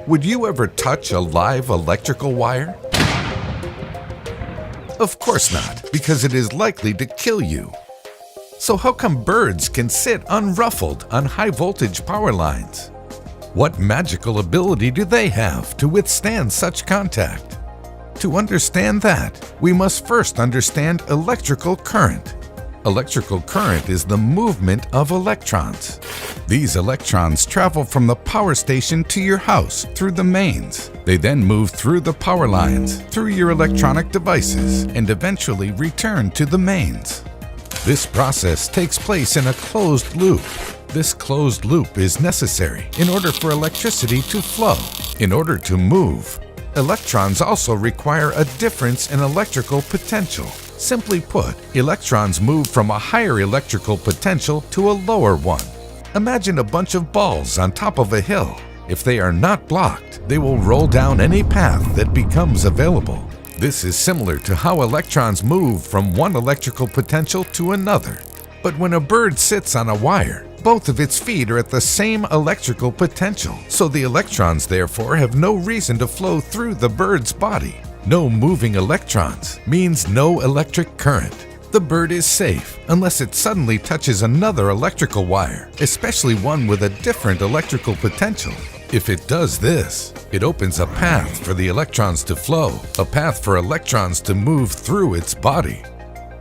Would you ever touch a live electrical wire? Of course not, because it is likely to kill you. So how come birds can sit unruffled on high-voltage power lines? What magical ability do they have to withstand such contact? To understand that, we must first understand electrical current. Electrical current is the movement of electrons. These electrons travel from the power station to your house through the mains. They then move through the power lines, through your electronic devices, and eventually return to the mains. This process takes place in a closed loop. This closed loop is necessary in order for electricity to flow. In order to move, electrons also require a difference in electrical potential. Simply put, electrons move from a higher electrical potential to a lower one. Imagine a bunch of balls on top of a hill. If they are not blocked, they will roll down any path that becomes available. This is similar to how electrons move from one electrical potential to another. But when a bird sits on a wire, both of its feet are at the same electrical potential, so the electrons therefore have no reason to flow through the bird's body. No moving electrons means no electric current. The bird is safe unless it suddenly touches another electrical wire, especially one with a different electrical potential. If it does this, it opens a path for the electrons to flow, a path for electrons to move through its body.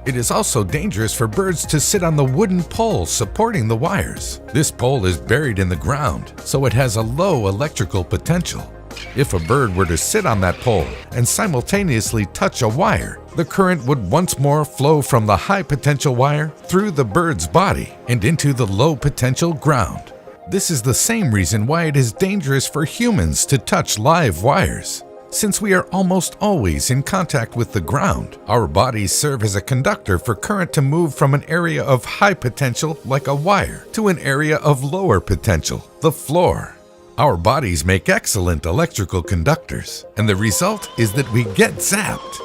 It is also dangerous for birds to sit on the wooden pole supporting the wires. This pole is buried in the ground, so it has a low electrical potential. If a bird were to sit on that pole and simultaneously touch a wire, the current would once more flow from the high potential wire through the bird's body and into the low potential ground. This is the same reason why it is dangerous for humans to touch live wires. Since we are almost always in contact with the ground, our bodies serve as a conductor for current to move from an area of high potential, like a wire, to an area of lower potential, the floor. Our bodies make excellent electrical conductors, and the result is that we get zapped.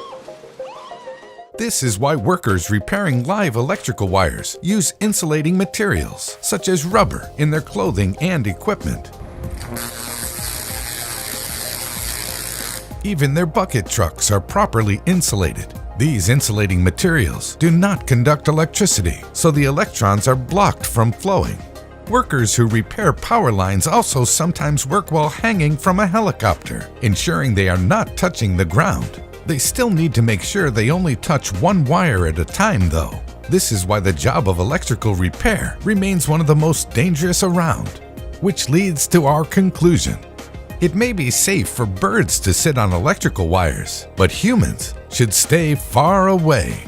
This is why workers repairing live electrical wires use insulating materials, such as rubber, in their clothing and equipment. Even their bucket trucks are properly insulated. These insulating materials do not conduct electricity, so the electrons are blocked from flowing. Workers who repair power lines also sometimes work while hanging from a helicopter, ensuring they are not touching the ground. They still need to make sure they only touch one wire at a time, though. This is why the job of electrical repair remains one of the most dangerous around. Which leads to our conclusion. It may be safe for birds to sit on electrical wires, but humans should stay far away.